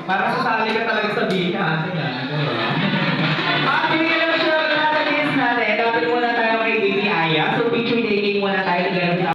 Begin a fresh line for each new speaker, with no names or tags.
Para sasali ka talaga sa bina. Binigyan naman siya ng natin natin. Dapat muna tayo kay Baby Aya. So picture taking muna tayo.